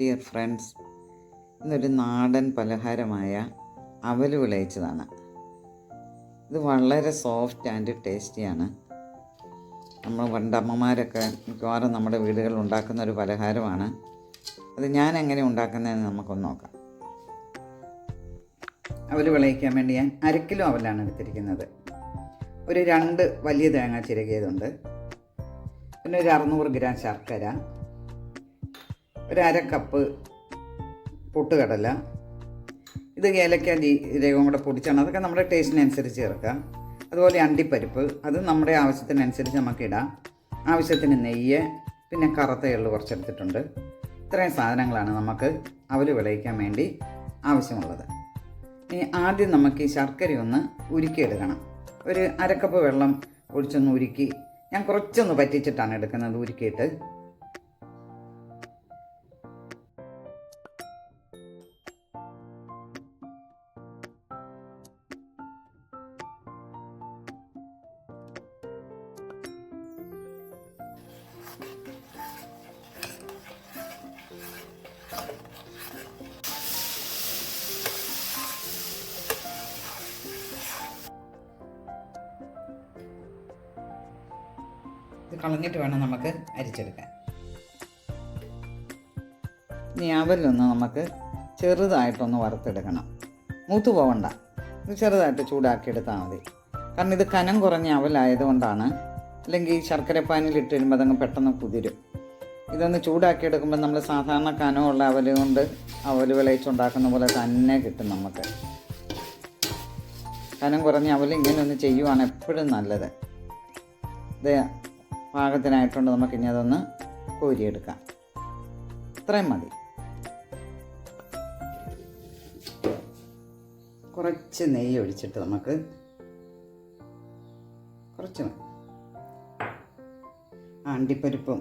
Dear friends, ഇന്നൊരു നാടൻ പലഹാരമായ അവൽ വിളയിച്ചതാണ്. ഇത് വളരെ സോഫ്റ്റ് ആൻഡ് ടേസ്റ്റിയാണ്. നമ്മൾ പണ്ടമ്മമാരൊക്കെ മിക്കവാറും നമ്മുടെ വീടുകളിൽ ഉണ്ടാക്കുന്ന ഒരു പലഹാരമാണ്. അത് ഞാൻ എങ്ങനെ ഉണ്ടാക്കുന്നതെന്ന് നമുക്കൊന്ന് നോക്കാം. അവൽ വിളയിക്കാൻ വേണ്ടി ഞാൻ 1 കിലോ അവലാണ് എടുത്തിരിക്കുന്നത്. ഒരു 2 വലിയ തേങ്ങ ചിരകിയതുണ്ട്. പിന്നെ ഒരു 600 ഗ്രാം ശർക്കര, ഒരു 1/2 കപ്പ് പൊട്ടുകടല, ഇത് ഏലക്ക ജീരകവും കൂടെ പൊടിച്ചാണ്. അതൊക്കെ നമ്മുടെ ടേസ്റ്റിനനുസരിച്ച് ചേർക്കാം. അതുപോലെ അണ്ടിപ്പരിപ്പ്, അത് നമ്മുടെ ആവശ്യത്തിനനുസരിച്ച് നമുക്കിടാം. ആവശ്യത്തിന് നെയ്യ്, പിന്നെ കറുത്ത എള്ള് കുറച്ചെടുത്തിട്ടുണ്ട്. ഇത്രയും സാധനങ്ങളാണ് നമുക്ക് അവൽ വിളയിക്കാൻ വേണ്ടി ആവശ്യമുള്ളത്. ഇനി ആദ്യം നമുക്ക് ഈ ശർക്കര ഒന്ന് ഉരുക്കിയെടുക്കണം. ഒരു 1/2 കപ്പ് വെള്ളം ഒഴിച്ചൊന്ന് ഉരുക്കി, ഞാൻ കുറച്ചൊന്ന് പറ്റിച്ചിട്ടാണ് എടുക്കുന്നത്. ഉരുക്കിയിട്ട് ഇത് കളഞ്ഞിട്ട് വേണം നമുക്ക് അരിച്ചെടുക്കാൻ. ഇനി അവലൊന്ന് നമുക്ക് ചെറുതായിട്ടൊന്ന് വറുത്തെടുക്കണം. മൂത്ത് പോവണ്ട, ഇത് ചെറുതായിട്ട് ചൂടാക്കിയെടുത്താൽ മതി. കാരണം ഇത് കനം കുറഞ്ഞ അവലായതുകൊണ്ടാണ്. അല്ലെങ്കിൽ ഈ ശർക്കരപ്പാനിലിട്ട് വരുമ്പോൾ അതങ്ങ് പെട്ടെന്ന് കുതിരും. ഇതൊന്ന് ചൂടാക്കിയെടുക്കുമ്പോൾ നമ്മൾ സാധാരണ കനമുള്ള അവൽ കൊണ്ട് അവൽ വിളയിച്ചുണ്ടാക്കുന്ന പോലെ തന്നെ കിട്ടും നമുക്ക്. കനം കുറഞ്ഞ അവൽ ഇങ്ങനെ ഒന്ന് ചെയ്യുവാണ് എപ്പോഴും നല്ലത്. ഇത് പാകത്തിനായിട്ടുണ്ട്. നമുക്കിനി അതൊന്ന് കോരിയെടുക്കാം. ഇത്രയും മതി. കുറച്ച് നെയ്യ് ഒഴിച്ചിട്ട് നമുക്ക് കുറച്ച് അണ്ടിപ്പരിപ്പും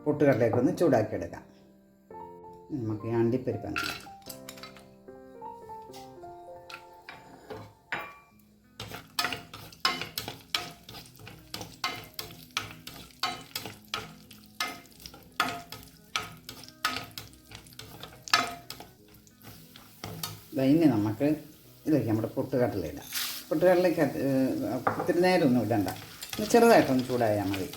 പൊട്ടുകടലയൊക്കെ ഒന്ന് ചൂടാക്കിയെടുക്കാം. നമുക്ക് ഈ അണ്ടിപ്പരിപ്പ് ഇനി നമുക്ക് ഇതിലേക്ക് നമ്മുടെ പൊട്ടുകടല ഇടാം. പൊട്ടുകടലേക്ക് ഒത്തിരി നേരമൊന്നും ഇടണ്ട, ചെറുതായിട്ടൊന്ന് ചൂടായാൽ മതി.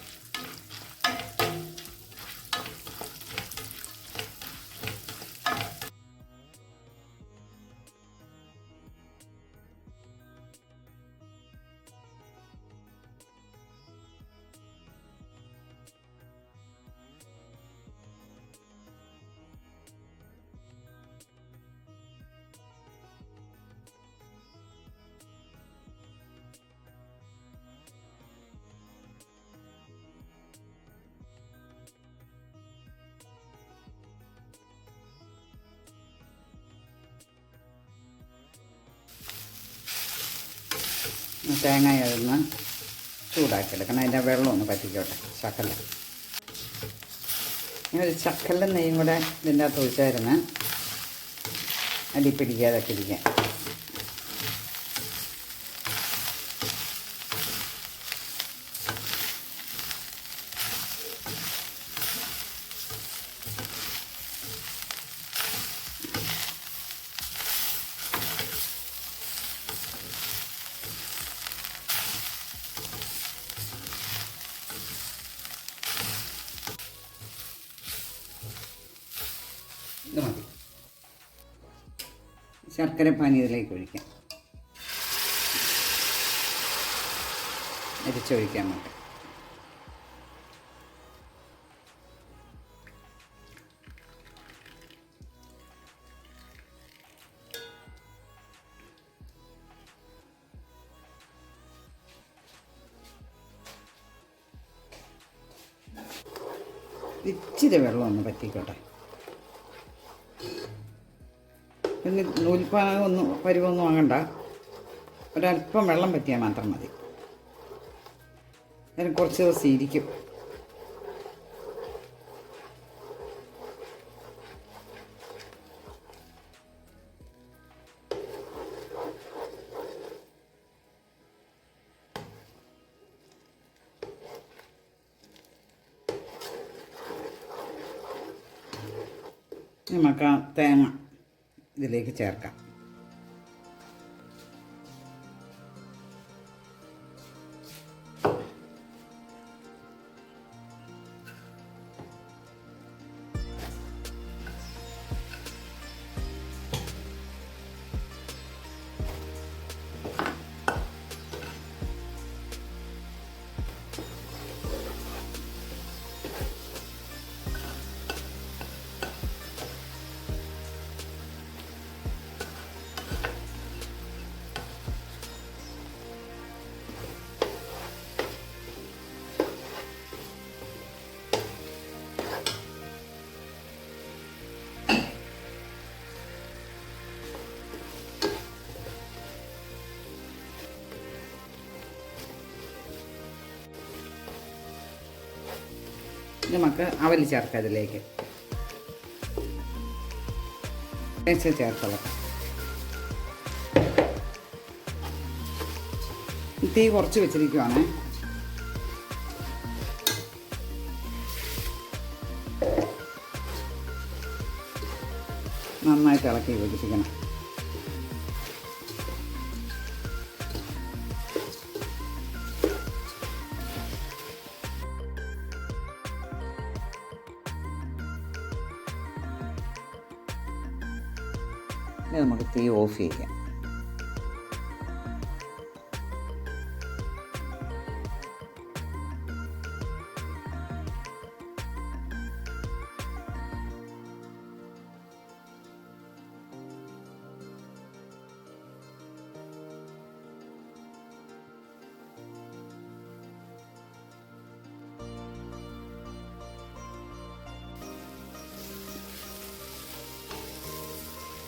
തേങ്ങ ഒന്ന് ചൂടാക്കിയെടുക്കണം. അതിൻ്റെ വെള്ളം ഒന്ന് പറ്റിക്കോട്ടെ. ശകലം ഒരു ശകലം നെയ്യും കൂടെ ഇതിൻ്റെ അകത്ത് ഒഴിച്ചായിരുന്നു അടി പിടിക്കാതൊക്കെ ഇരിക്കാൻ. ഇത് മതി. ശർക്കരപ്പാനി ഇതിലേക്ക് ഒഴിക്കാം. അരിച്ചൊഴിക്കാൻ മതി. ഇച്ചിരി വെള്ളം ഒന്ന് പറ്റിക്കോട്ടെ. പിന്നെ നൂൽപ്പാനൊന്നും പരിവൊന്നും വാങ്ങണ്ട, ഒരല്പം വെള്ളം പറ്റിയാൽ മാത്രം മതി. അതിന് കുറച്ച് ദിവസം ഇരിക്കും. നമുക്ക് ആ തേങ്ങ ഇതിലേക്ക് ചേർക്കാം. നമുക്ക് അവൽ ചേർക്കാം. ഇതിലേക്ക് ചേർത്തത് തീ കുറച്ച് വെച്ചിരിക്കുവാണ്. നന്നായിട്ട് ഇളക്കി യോജിപ്പിക്കണം. ഇനി നമുക്ക് തീ ഓഫ് ചെയ്യാം.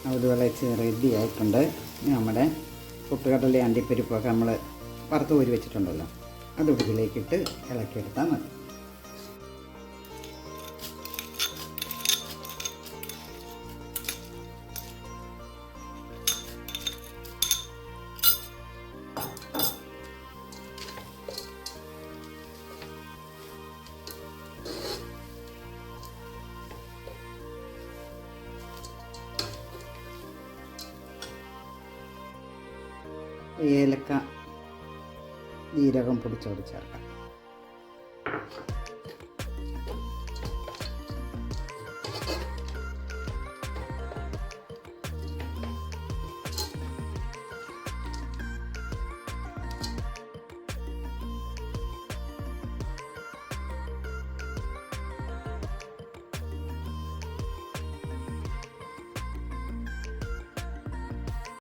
അത് വിളച്ച് റെഡി ആയിട്ടുണ്ട്. നമ്മുടെ പൊട്ടുകടല അണ്ടിപ്പരിപ്പൊക്കെ നമ്മൾ വറുത്ത് കോരി വെച്ചിട്ടുണ്ടല്ലോ, അത് ഇതിലേക്കിട്ട് ഇളക്കിയെടുത്താൽ മതി. ഏലക്ക ജീരകം പൊടിച്ചോട് ചേർക്കാം.